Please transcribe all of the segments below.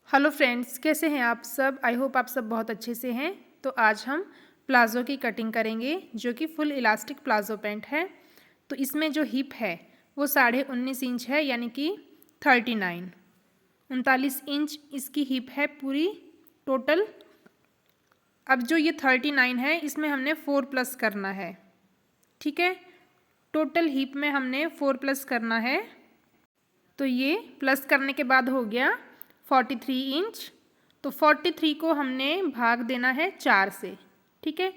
Hello friends, कैसे हैं आप सब। आई होप आप सब बहुत अच्छे से हैं। तो आज हम प्लाज़ो की कटिंग करेंगे जो कि फुल इलास्टिक प्लाज़ो पैंट है। तो इसमें जो हिप है वो 19.5 इंच है, यानी कि 39 इंच इसकी हिप है पूरी टोटल। अब जो ये 39 है इसमें हमने 4 प्लस करना है। ठीक है, टोटल हिप में हमने 4 प्लस करना है। तो ये प्लस करने के बाद हो गया 43 इंच। तो 43 को हमने भाग देना है 4 से। ठीक है,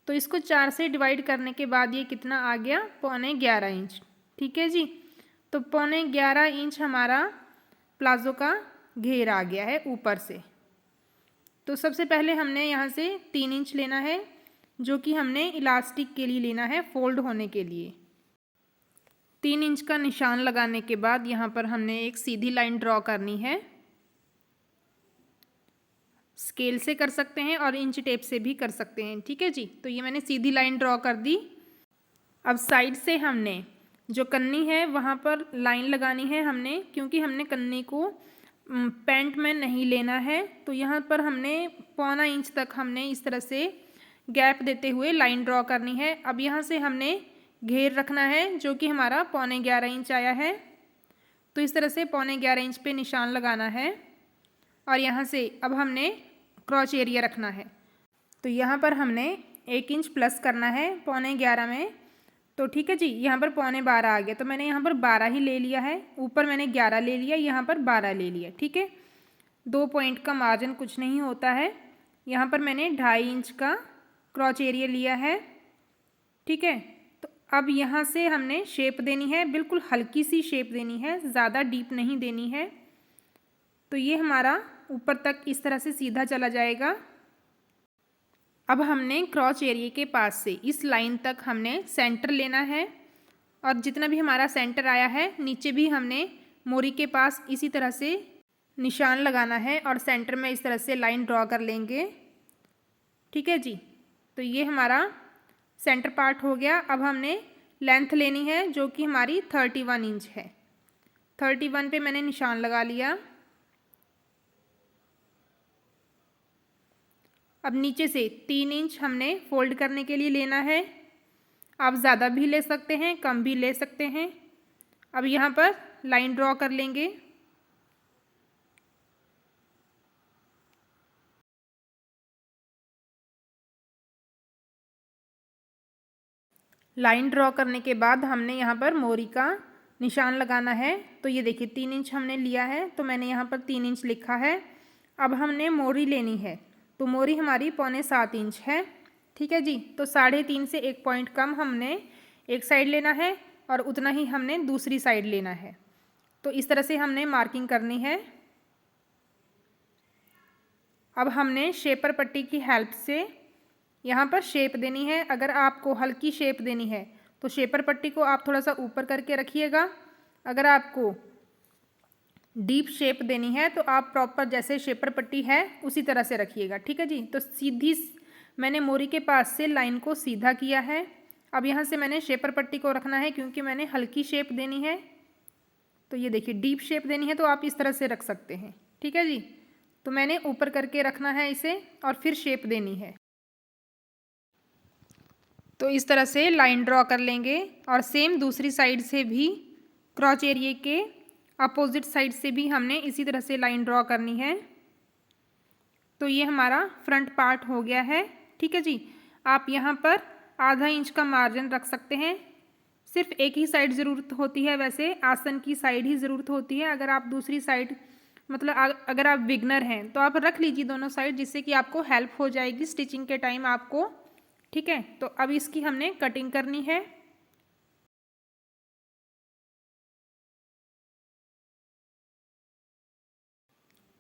तो इसको 4 से डिवाइड करने के बाद ये कितना आ गया, 11.25 इंच। ठीक है जी, तो 11.25 इंच हमारा प्लाज़ो का घेर आ गया है ऊपर से। तो सबसे पहले हमने यहाँ से 3 इंच लेना है, जो कि हमने इलास्टिक के लिए लेना है, फोल्ड होने के लिए। 3 इंच का निशान लगाने के बाद यहाँ पर हमने एक सीधी लाइन ड्रॉ करनी है। स्केल से कर सकते हैं और इंच टेप से भी कर सकते हैं। ठीक है जी, तो ये मैंने सीधी लाइन ड्रॉ कर दी। अब साइड से हमने जो कन्नी है वहाँ पर लाइन लगानी है हमने, क्योंकि हमने कन्नी को पैंट में नहीं लेना है। तो यहाँ पर हमने 1.25 इंच तक हमने इस तरह से गैप देते हुए लाइन ड्रॉ करनी है। अब यहाँ से हमने घेर रखना है जो कि हमारा 11.25 इंच आया है। तो इस तरह से 11.25 इंच पे निशान लगाना है और यहाँ से अब हमने क्रॉच एरिया रखना है। तो यहाँ पर हमने 1 इंच प्लस करना है 11.25 में। तो ठीक है जी, यहाँ पर 11.25 आ गया, तो मैंने यहाँ पर 12 ही ले लिया है। ऊपर मैंने 11 ले लिया, यहाँ पर 12 ले लिया। ठीक है, 2 पॉइंट का मार्जिन कुछ नहीं होता है। यहाँ पर मैंने 2.5 इंच का क्रॉच एरिया लिया है। ठीक है, तो अब यहाँ से हमने शेप देनी है, बिल्कुल हल्की सी शेप देनी है, ज़्यादा डीप नहीं देनी है। तो ये हमारा ऊपर तक इस तरह से सीधा चला जाएगा। अब हमने क्रॉच एरिया के पास से इस लाइन तक हमने सेंटर लेना है, और जितना भी हमारा सेंटर आया है नीचे भी हमने मोरी के पास इसी तरह से निशान लगाना है और सेंटर में इस तरह से लाइन ड्रॉ कर लेंगे। ठीक है जी, तो ये हमारा सेंटर पार्ट हो गया। अब हमने लेंथ लेनी है जो कि हमारी 31 इंच है। 31 पे मैंने निशान लगा लिया। अब नीचे से 3 इंच हमने फोल्ड करने के लिए लेना है। आप ज़्यादा भी ले सकते हैं, कम भी ले सकते हैं। अब यहाँ पर लाइन ड्रॉ कर लेंगे। लाइन ड्रॉ करने के बाद हमने यहाँ पर मोरी का निशान लगाना है। तो ये देखिए 3 इंच हमने लिया है, तो मैंने यहाँ पर 3 इंच लिखा है। अब हमने मोरी लेनी है, तो मोरी हमारी 6.25 इंच है। ठीक है जी, तो 3.5 से 1 पॉइंट कम हमने एक साइड लेना है और उतना ही हमने दूसरी साइड लेना है। तो इस तरह से हमने मार्किंग करनी है। अब हमने शेपर पट्टी की हेल्प से यहाँ पर शेप देनी है। अगर आपको हल्की शेप देनी है तो शेपर पट्टी को आप थोड़ा सा ऊपर करके रखिएगा। अगर आपको डीप शेप देनी है तो आप प्रॉपर जैसे शेपर पट्टी है उसी तरह से रखिएगा। ठीक है जी, तो सीधी मैंने मोरी के पास से लाइन को सीधा किया है। अब यहाँ से मैंने शेपर पट्टी को रखना है क्योंकि मैंने हल्की शेप देनी है। तो ये देखिए डीप शेप देनी है तो आप इस तरह से रख सकते हैं। ठीक है जी, तो मैंने ऊपर करके रखना है इसे और फिर शेप देनी है। तो इस तरह से लाइन ड्रॉ कर लेंगे और सेम दूसरी साइड से भी क्रॉच एरिया के अपोजिट साइड से भी हमने इसी तरह से लाइन ड्रॉ करनी है। तो ये हमारा फ्रंट पार्ट हो गया है। ठीक है जी, आप यहाँ पर आधा इंच का मार्जिन रख सकते हैं। सिर्फ एक ही साइड ज़रूरत होती है, वैसे आसन की साइड ही ज़रूरत होती है। अगर आप दूसरी साइड मतलब अगर आप बिगनर हैं तो आप रख लीजिए दोनों साइड, जिससे कि आपको हेल्प हो जाएगी स्टिचिंग के टाइम आपको। ठीक है, तो अब इसकी हमने कटिंग करनी है।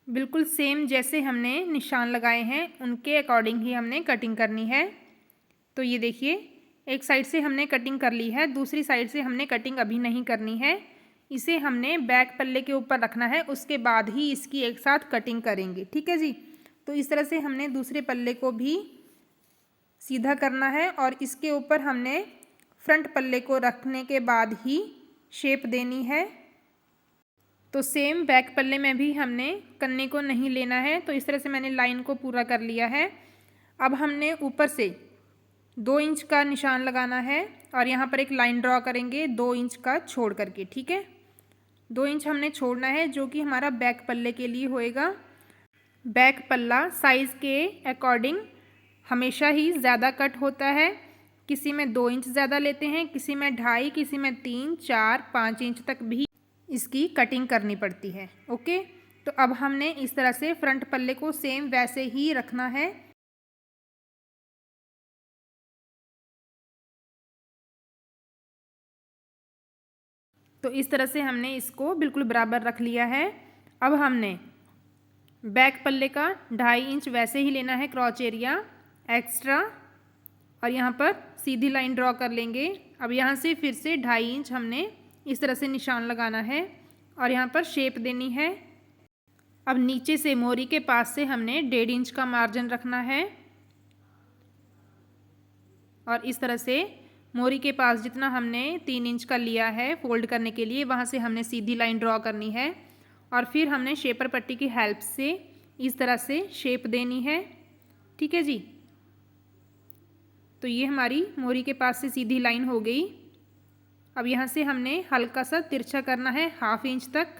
बिल्कुल सेम जैसे हमने निशान लगाए हैं उनके अकॉर्डिंग ही हमने कटिंग करनी है। तो ये देखिए एक साइड से हमने कटिंग कर ली है, दूसरी साइड से हमने कटिंग अभी नहीं करनी है। इसे हमने बैक पल्ले के ऊपर रखना है, उसके बाद ही इसकी एक साथ कटिंग करेंगे। ठीक है जी, तो इस तरह से हमने दूसरे पल्ले को भी सीधा करना है और इसके ऊपर हमने फ्रंट पल्ले को रखने के बाद ही शेप देनी है। तो सेम बैक पल्ले में भी हमने कन्नी को नहीं लेना है। तो इस तरह से मैंने लाइन को पूरा कर लिया है। अब हमने ऊपर से 2 इंच का निशान लगाना है और यहाँ पर एक लाइन ड्रॉ करेंगे 2 इंच का छोड़ करके, ठीक है। 2 इंच हमने छोड़ना है जो कि हमारा बैक पल्ले के लिए होएगा। बैक पल्ला साइज़ के अकॉर्डिंग हमेशा ही ज़्यादा कट होता है। किसी में 2 इंच ज़्यादा लेते हैं, किसी में 2.5, किसी में 3, 4, 5 इंच तक भी इसकी कटिंग करनी पड़ती है। ओके, तो अब हमने इस तरह से फ्रंट पल्ले को सेम वैसे ही रखना है। तो इस तरह से हमने इसको बिल्कुल बराबर रख लिया है। अब हमने बैक पल्ले का 2.5 इंच वैसे ही लेना है क्रॉच एरिया एक्स्ट्रा, और यहाँ पर सीधी लाइन ड्रॉ कर लेंगे। अब यहाँ से फिर से 2.5 इंच हमने इस तरह से निशान लगाना है और यहाँ पर शेप देनी है। अब नीचे से मोरी के पास से हमने 1.5 इंच का मार्जिन रखना है और इस तरह से मोरी के पास जितना हमने 3 इंच का लिया है फोल्ड करने के लिए, वहाँ से हमने सीधी लाइन ड्रॉ करनी है और फिर हमने शेपर पट्टी की हेल्प से इस तरह से शेप देनी है, ठीक है जी। तो ये हमारी मोरी के पास से सीधी लाइन हो गई। अब यहाँ से हमने हल्का सा तिरछा करना है 1/2 इंच तक।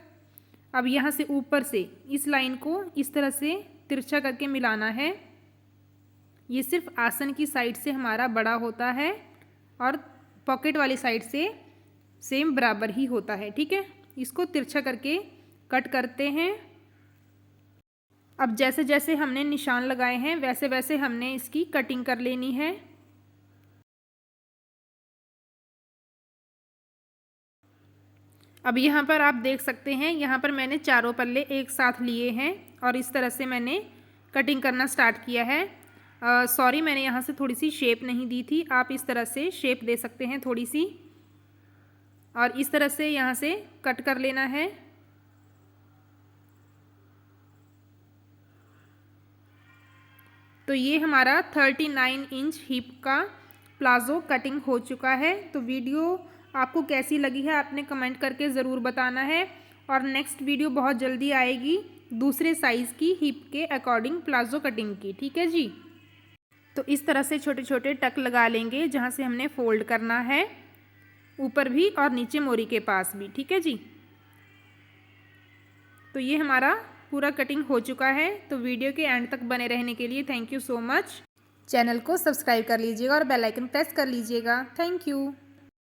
अब यहाँ से ऊपर से इस लाइन को इस तरह से तिरछा करके मिलाना है। ये सिर्फ आसन की साइड से हमारा बड़ा होता है और पॉकेट वाली साइड से सेम बराबर ही होता है, ठीक है। इसको तिरछा करके कट करते हैं। अब जैसे जैसे हमने निशान लगाए हैं वैसे वैसे हमने इसकी कटिंग कर लेनी है। अब यहाँ पर आप देख सकते हैं, यहाँ पर मैंने चारों पल्ले एक साथ लिए हैं और इस तरह से मैंने कटिंग करना स्टार्ट किया है। सॉरी, मैंने यहाँ से थोड़ी सी शेप नहीं दी थी, आप इस तरह से शेप दे सकते हैं थोड़ी सी, और इस तरह से यहाँ से कट कर लेना है। तो ये हमारा 39 इंच हिप का प्लाज़ो कटिंग हो चुका है। तो वीडियो आपको कैसी लगी है आपने कमेंट करके ज़रूर बताना है, और नेक्स्ट वीडियो बहुत जल्दी आएगी दूसरे साइज़ की हिप के अकॉर्डिंग प्लाज़ो कटिंग की, ठीक है जी। तो इस तरह से छोटे छोटे टक लगा लेंगे जहाँ से हमने फोल्ड करना है, ऊपर भी और नीचे मोरी के पास भी, ठीक है जी। तो ये हमारा पूरा कटिंग हो चुका है। तो वीडियो के एंड तक बने रहने के लिए thank you so much. Channel को सब्सक्राइब कर लीजिएगा और बेल आइकन प्रेस कर लीजिएगा। Thank you.